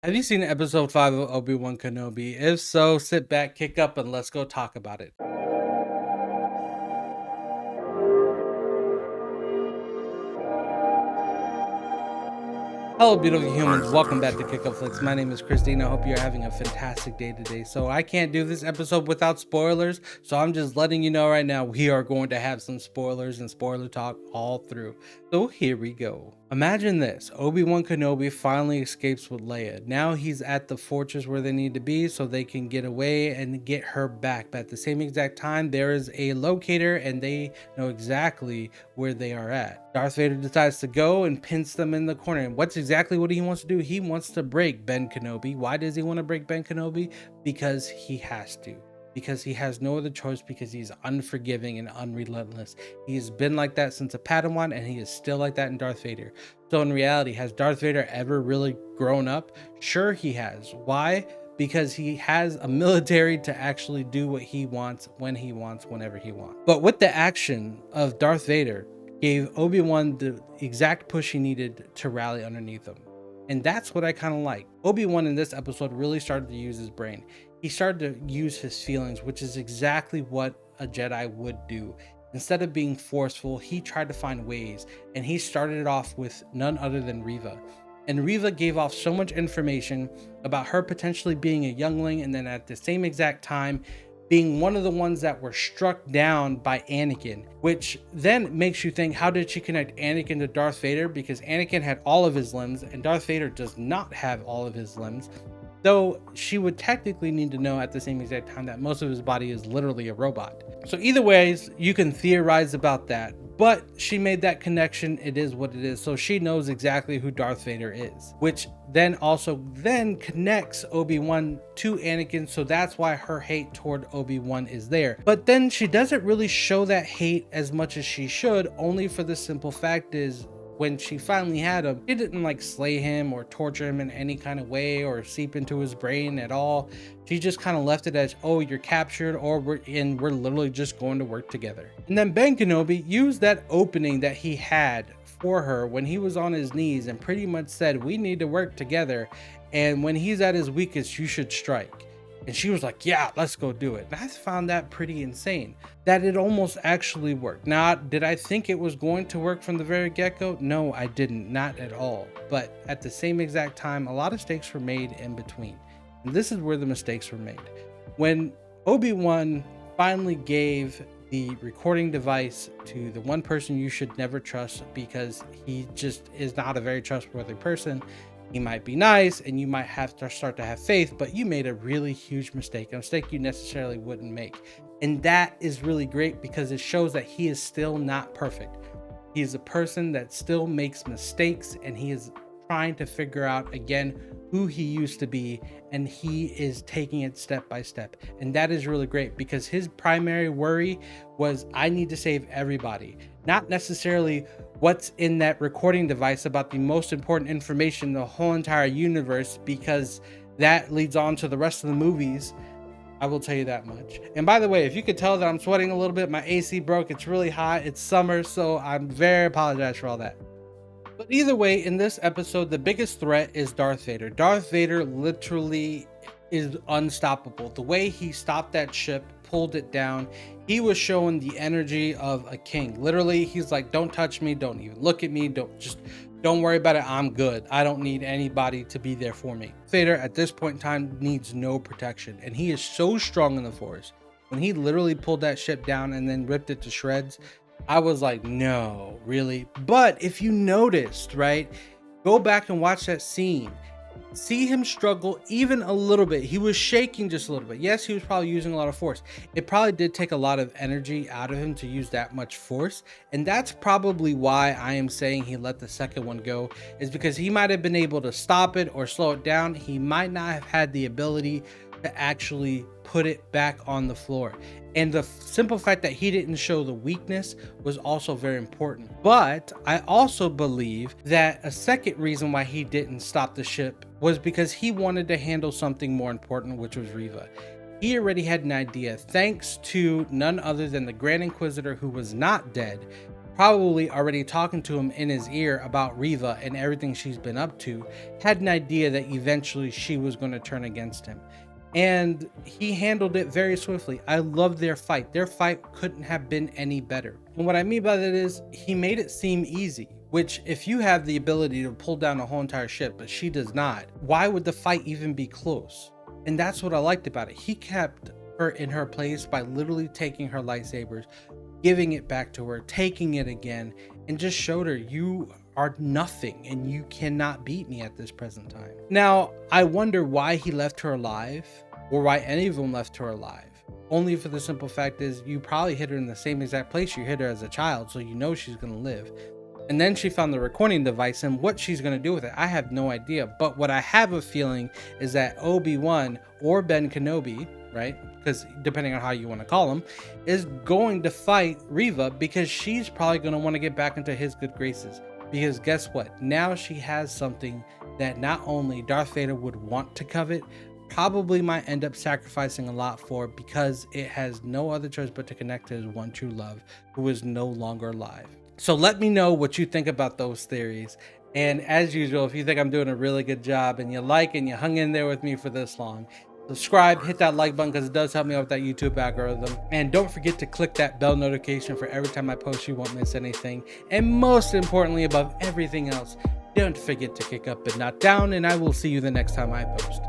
Have you seen episode 5 of Obi-Wan Kenobi? If so, sit back, kick up, and let's go talk about it. Hello, beautiful humans. Welcome back to Kick Up Flicks. My name is Christine. I hope you're having a fantastic day today. So I can't do this episode without spoilers. So I'm just letting you know right now, we are going to have some spoilers and spoiler talk all through. So here we go. Imagine this. Obi-Wan Kenobi finally escapes with Leia. Now he's at the fortress where they need to be so they can get away and get her back. But at the same exact time, there is a locator and they know exactly where they are at. Darth Vader decides to go and pins them in the corner. And what's exactly what he wants to do? He wants to break Ben Kenobi. Why does he want to break Ben Kenobi? Because he has to. Because he has no other choice, because he's unforgiving and unrelentless. He has been like that since a Padawan, and he is still like that in Darth Vader. So in reality, has Darth Vader ever really grown up? Sure he has. Why? Because he has a military to actually do what he wants, when he wants, whenever he wants. But with the action of Darth Vader, gave Obi-Wan the exact push he needed to rally underneath him. And that's what I kind of like. Obi-Wan in this episode really started to use his brain. He started to use his feelings, which is exactly what a Jedi would do. Instead of being forceful, he tried to find ways, and he started it off with none other than Riva. And Riva gave off so much information about her potentially being a youngling, and then at the same exact time, being one of the ones that were struck down by Anakin, which then makes you think, how did she connect Anakin to Darth Vader? Because Anakin had all of his limbs and Darth Vader does not have all of his limbs. Though she would technically need to know at the same exact time that most of his body is literally a robot. So either ways, you can theorize about that, but she made that connection. It is what it is. So she knows exactly who Darth Vader is, which then also connects Obi-Wan to Anakin. So that's why her hate toward Obi-Wan is there. But then she doesn't really show that hate as much as she should, only for the simple fact is, when she finally had him, she didn't like slay him or torture him in any kind of way or seep into his brain at all. She just kind of left it as, oh, you're captured, or we're literally just going to work together. And then Ben Kenobi used that opening that he had for her when he was on his knees and pretty much said, we need to work together. And when he's at his weakest, you should strike. And she was like, yeah, let's go do it. And I found that pretty insane, that it almost actually worked. Now, did I think it was going to work from the very get-go? No, I didn't, not at all. But at the same exact time, a lot of mistakes were made in between. And this is where the mistakes were made. When Obi-Wan finally gave the recording device to the one person you should never trust, because he just is not a very trustworthy person. He might be nice and you might have to start to have faith, but you made a really huge mistake, a mistake you necessarily wouldn't make. And that is really great because it shows that he is still not perfect. He is a person that still makes mistakes, and he is trying to figure out again who he used to be, and he is taking it step by step. And that is really great because his primary worry was, I need to save everybody, not necessarily what's in that recording device about the most important information in the whole entire universe, because that leads on to the rest of the movies. I will tell you that much. And by the way, if you could tell that I'm sweating a little bit, my AC broke. It's really hot. It's summer, so I'm very apologize for all that. But either way, in this episode, the biggest threat is Darth Vader. Darth Vader literally is unstoppable. The way he stopped that ship, pulled it down, he was showing the energy of a king. Literally, he's like, don't touch me, don't even look at me, don't worry about it, I'm good. I don't need anybody to be there for me. Vader at this point in time needs no protection, and he is so strong in the Force. When he literally pulled that ship down and then ripped it to shreds, I was like, no, really? But if you noticed, right, go back and watch that scene. See him struggle even a little bit. He was shaking just a little bit. Yes, he was probably using a lot of force. It probably did take a lot of energy out of him to use that much force. And that's probably why I am saying he let the second one go, is because he might have been able to stop it or slow it down. He might not have had the ability to actually put it back on the floor. And the simple fact that he didn't show the weakness was also very important. But I also believe that a second reason why he didn't stop the ship was because he wanted to handle something more important, which was Riva. He already had an idea, thanks to none other than the Grand Inquisitor, who was not dead. probably already talking to him in his ear about Riva and everything she's been up to, had an idea that eventually she was going to turn against him. And he handled it very swiftly. I love their fight. Their fight couldn't have been any better. And what I mean by that is he made it seem easy, which if you have the ability to pull down a whole entire ship, but she does not, why would the fight even be close? And that's what I liked about it. He kept her in her place by literally taking her lightsabers, giving it back to her, taking it again, and just showed her, you are nothing and you cannot beat me at this present time. Now, I wonder why he left her alive, or why any of them left her alive. Only for the simple fact is you probably hit her in the same exact place you hit her as a child, so you know she's gonna live. And then she found the recording device, and what she's gonna do with it, I have no idea. But what I have a feeling is that Obi-Wan or Ben Kenobi, right? Because depending on how you want to call him, is going to fight Riva, because she's probably going to want to get back into his good graces. Because guess what? Now she has something that not only Darth Vader would want to covet, probably might end up sacrificing a lot for, because it has no other choice but to connect to his one true love, who is no longer alive. So let me know what you think about those theories. And as usual, if you think I'm doing a really good job and you like and you hung in there with me for this long, subscribe, hit that like button, because it does help me out with that YouTube algorithm. And don't forget to click that bell notification for every time I post, you won't miss anything. And most importantly, above everything else, don't forget to kick up and not down, and I will see you the next time I post.